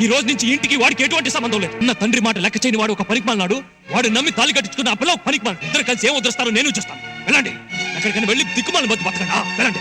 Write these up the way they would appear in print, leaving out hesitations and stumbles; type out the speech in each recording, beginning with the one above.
ఈ రోజు నుంచి ఇంటికి వాడికి ఎటువంటి సంబంధం లేదు. నా తండ్రి మాట లెక్క చేయని వాడు ఒక పనికిమాలినాడు. వాడు నమ్మి తాళి కట్టించుకున్న అప్పలో పనికిమాలి. ఇద్దరు కలిసి ఏం వదిలేస్తారో నేను చూస్తాను. వెళ్ళండి, ఎక్కడికైనా వెళ్ళి దిక్కుమాలి బతకండి. వెళ్ళండి.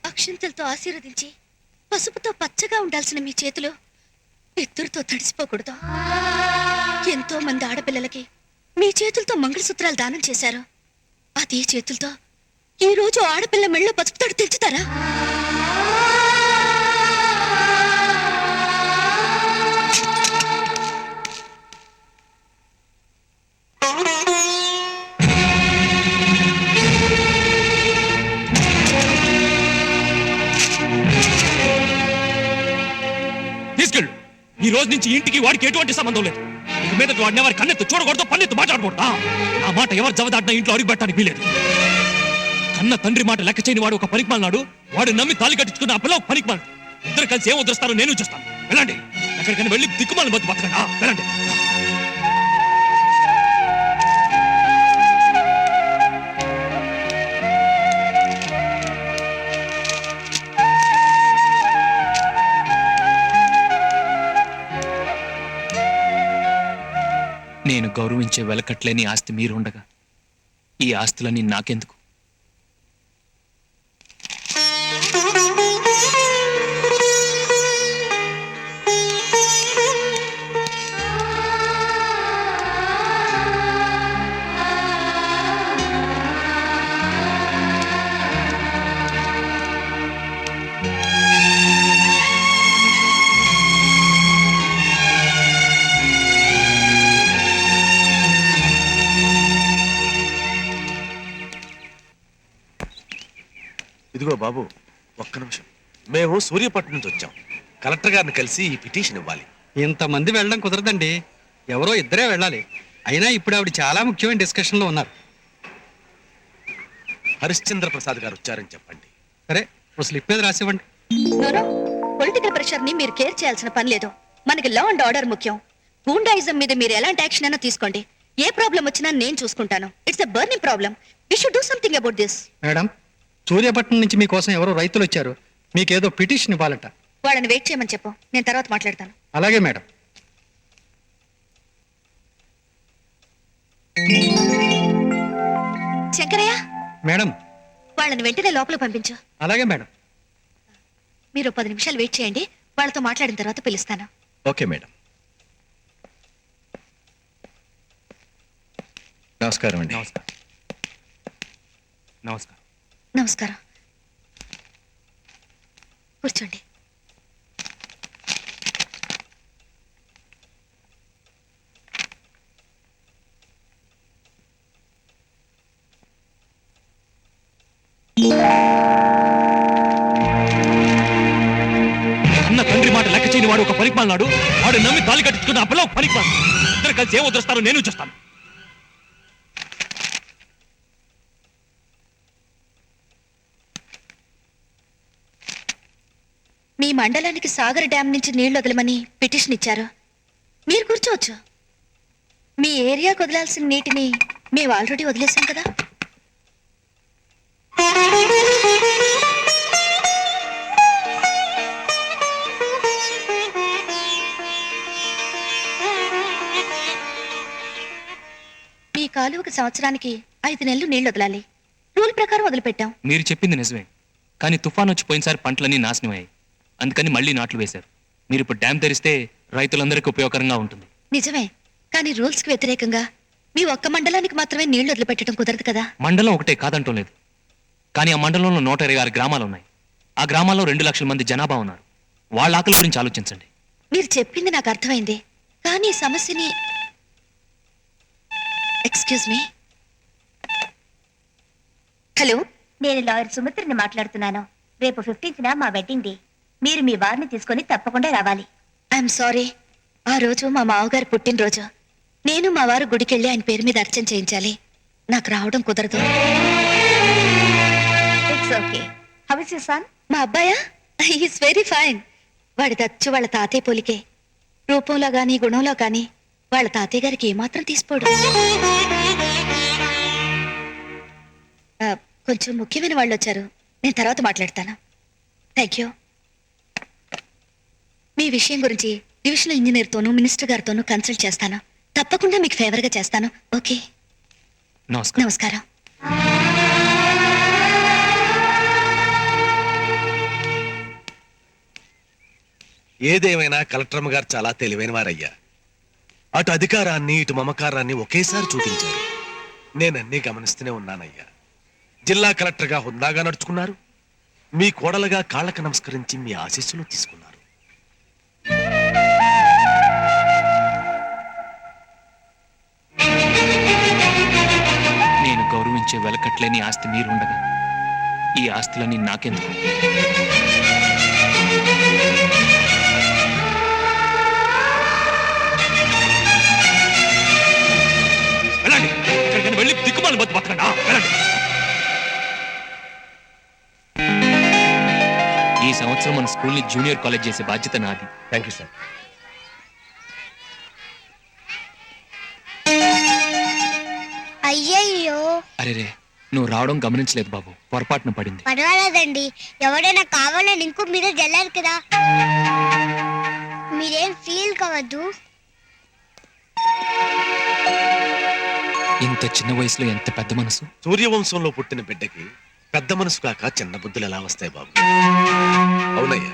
అక్షంతలతో ఆశీర్వదించి పసుపుతో పచ్చగా ఉండాల్సిన మీ చేతులు ఎత్తురుతో తడిసిపోకూడదు. ఎంతో మంది ఆడపిల్లలకి మీ చేతులతో మంగళసూత్రాలు దానం చేశారు. అదే చేతులతో ఈ రోజు ఆడపిల్ల మెళ్ళో పసుపుతాడు తెంచుతారా? తీసుకెళ్ళు. ఈ రోజు నుంచి ఇంటికి వాడికి ఎటువంటి సంబంధం లేదు. ఇక మీద వాడిని ఎవరి కన్నెత్తు చూడకూడదు, పన్నెత్తు మాట్లాడకూడదు. ఆ మాట ఎవరు జవదాటినా ఇంట్లో అడుగు పెట్టడానికి వీలేదు. కన్న తండ్రి మాట లెక్క చేయని వాడు ఒక పనికిమాలినాడు. వాడు నమ్మి తాళి కట్టించుకున్న అప్పలో పనికిమాలి. ఇద్దరు కలిసి ఏం వదిలేస్తారో నేను చూస్తాను. వెళ్ళండి, ఎక్కడికైనా వెళ్ళి దిక్కుమాలి బతకండి. వెళ్ళండి. నేను గౌరవించే వెలకట్లేని ఆస్తి మీరుండగా ఈ ఆస్తులన్నీ నాకెందుకు? ఇదిగో బాబు, ఒక్క నిమిషం. మేము సూర్యపట్నం నుంచి వచ్చాం. కలెక్టర్ గారిని కలిసి ఈ పిటిషన్ ఇవ్వాలి. ఇంతమంది వెళ్ళడం కుదరదండి. ఎవరో ఇద్దరే వెళ్ళాలి. అయినా ఇప్పుడు ఆవిడ చాలా ముఖ్యమైన డిస్కషన్లో ఉన్నారు. హరిశ్చంద్ర ప్రసాద్ గారు వచ్చారని చెప్పండి. సరే, ఓ స్లిప్ మీద రాసివ్వండి. పొలిటికల్ ప్రెషర్ ని మీరు కేర్ చేయాల్సిన పని లేదు. మనకి లా అండ్ ఆర్డర్ ముఖ్యం. గూండాయిజం మీద మీరు ఎలాంటి యాక్షన్ అయినా తీసుకోండి. ఏ ప్రాబ్లం వచ్చినా నేను చూసుకుంటాను. It's a burning problem. We should do something about this. Madam, Suryapatnam నుంచి మీకోసం ఎవరో రైతులు వచ్చారు. మీకేదో పిటిషన్ ఇవ్వాలట. వాళ్ళని వెయిట్ చేయమని చెప్పు, నేను తర్వాత మాట్లాడతాను. అలాగే మేడం. శంకరయ్య, మేడం. వాళ్ళని వెంటనే లోపల పంపించు. అలాగే మేడం. మీరు 10 నిమిషాలు వెయిట్ చేయండి. వాళ్ళతో మాట్లాడిన తర్వాత పిలుస్తాను. Okay madam. నమస్కారం అండి. నమస్కారం. నమస్కారం. నమస్కారం. కూర్చోండి. అన్న తండ్రి మాట లెక్క చేయని వాడు ఒక పనికిమాలినాడు. వాడు నమ్మి తాళి కట్టించుకున్న అప్పలో పనికిమాలి. ఇద్దరు కలిసి ఏం వదిలేస్తారో నేను చూస్తాను. మీ మండలానికి సాగర్ డ్యాం నుంచి నీళ్లు వదలమని పిటిషన్ ఇచ్చారు. మీరు కూర్చోవచ్చు. మీ ఏరియాకు వదలాల్సిన నీటిని మేము ఆల్రెడీ వదిలేసాం కదా. మీ కాలువకు సంవత్సరానికి 5 నెలలు నీళ్లు వదలాలి. రూల్ ప్రకారం వదిలిపెట్టాం. మీరు చెప్పింది నిజమే, కానీ తుఫాన్ వచ్చి పోయినసారి పంటలన్నీ నాశనమయ్యాయి. అందుకని మళ్ళీ నాట్లు వేశారు. మీరు ఇప్పుడు డ్యామ్ తెరిస్తే రైతులందరికీ ఉపయోగకరంగా ఉంటుంది. నిజమే, కానీ రూల్స్ కి వ్యతిరేకంగా మీ ఒక్క మండలానికి మాత్రమే నీళ్లు వదిలిపెట్టడం కుదరదు కదా. మండలం ఒకటే కాదంటం లేదు, కానీ ఆ మండలంలో 126 గ్రామాలు ఉన్నాయి. ఆ గ్రామాల్లో 2 లక్షల మంది జనాభా ఉన్నారు. వాళ్ళ ఆకలి గురించి ఆలోచించండి. మీరు చెప్పింది నాకు అర్థమైంది, కానీ ఈ సమస్యని... ఎక్స్క్యూజ్ మీ. హలో, నేను లాయర్ సుమిత్రని మాట్లాడుతున్నాను. రేపు 15న మా వెడ్డింగ్ డే. మీరు మీ వారిని తీసుకొని తప్పకుండా రావాలి. ఐఎమ్ సారీ, ఆ రోజు మా మామగారు పుట్టినరోజు. నేను మా వారు గుడికెళ్ళి ఆయన పేరు మీద అర్చన చేయించాలి. నాకు రావడం కుదరదు. It's okay. How is your son? మా అబ్బాయా? Is very fine. వాడి దచ్చు వాళ్ళ తాతయ్య పోలికే. రూపంలో గాని గుణంలో గాని వాళ్ళ తాతయ్య గారికి ఏమాత్రం తీసిపోడు. కొంచెం ముఖ్యమైన వాళ్ళు వచ్చారు, నేను తర్వాత మాట్లాడతాను. Thank you. మీ విషయం గురించి డివిజనల్ ఇంజనీర్తోనూ మినిస్టర్ గారితోనూ కన్సల్ట్ చేస్తాను. తప్పకుండా మీకు ఫేవర్గా చేస్తాను. ఓకే, నమస్కారం. నమస్కారం. ఏదేమైనా కలెక్టర్ గారు చాలా తెలివైన వారయ్యా. అటు అధికారాన్ని ఇటు మమకారాన్ని ఒకేసారి చూపించారు. నేనన్నీ గమనిస్తూనే ఉన్నానయ్యా. జిల్లా కలెక్టర్గా హుందాగా నడుచుకున్నారు. మీ కోడలుగా కాళ్ళకు నమస్కరించి మీ ఆశీస్సులు తీసుకున్నారు. నేను గౌరవించే వెలకట్లేని ఆస్తి మీరుండగా ఈ ఆస్తులన్నీ నాకెందుకు? వెళ్ళండి, ఎక్కడికైనా వెళ్ళి దిక్కుమాలి బతు బతకండి. వెళ్ళండి. ఈ సంవత్సరం మన స్కూల్ని జూనియర్ కాలేజ్ చేసే బాధ్యత నాది. Thank you sir. అయ్యయ్యో, అరే రే, నువ్వు రావడం గమనించలేదు బాబు, పొరపాటున పడింది. పర్వాలేదండి. ఎవరైనా కావాలని ఇంకో మీద జల్లారు కదా, మీరేం ఫీల్ కావద్దు. ఇంత చిన్న వయసులో ఎంత పెద్ద మనసు. సూర్యవంశంలో పుట్టిన బిడ్డకి పెద్ద మనసు కాక చిన్న బుద్ధులు ఎలా వస్తాయి బాబు? అవునయ్యా,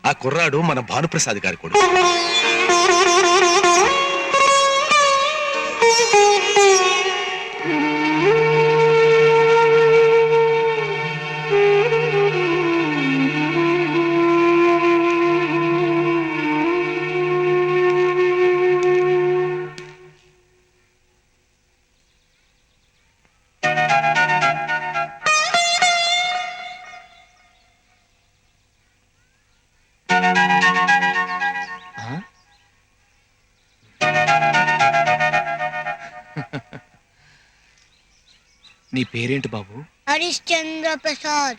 ఆ కుర్రాడు మన భానుప్రసాద్ గారి కొడుకు. ఆ? నీ పేరేంటి బాబు? హరిశ్చంద్ర ప్రసాద్.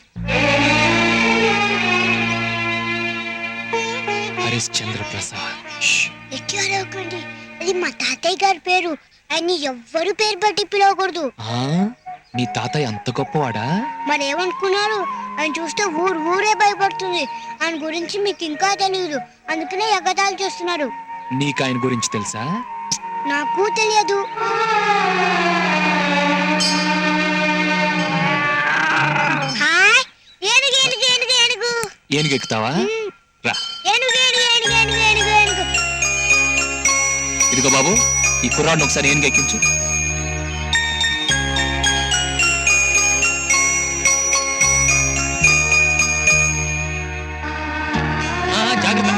హరిశ్చంద్ర ప్రసాద్. ష్. ఎక్కువ అరవకండి, అది మా తాతయ్య గారి పేరు. ఆయన్ని ఎవ్వరు పేరు బట్టి పిలవకూడదు. ఆ? నీ తాతయ్య అంత గొప్పవాడా? మరేమనుకున్నారు? ఆయన చూస్తే ఊరే భయపడుతుంది. ఆయన గురించి మీకు ఇంకా తెలియదు, అందుకనే ఎగతాళి చేస్తున్నారు. నీకు ఆయన గురించి తెలుసా? నాకు తెలియదు. హాయ్, ఏనుగు ఏనుగు ఏనుగు ఏనుగు ఏనుగెక్కుతావా? రా. ఏనుగు ఏనుగు ఏనుగు ఏనుగు ఏనుగు ఏనుగు. ఇదిగో బాబు, ఈ కుర్రాడిని ఒకసారి ఏనుగెక్కించు. జాగ్రత్త.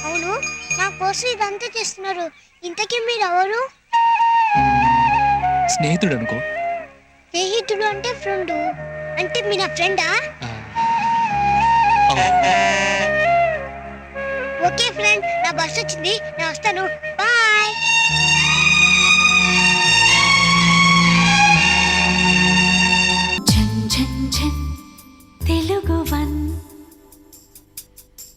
అవును, నా కోసం ఇదంతా చేస్తున్నారు. ఇంతకీ మీరు ఎవరు? స్నేహితుడు అనుకో. స్నేహితుడు అంటే ఫ్రెండ్ అంటే మీ నా ఫ్రెండా? ఆ. అవును. ఓకే ఫ్రెండ్, నా బస్ వచ్చింది, నేను వస్తాను. బాయ్.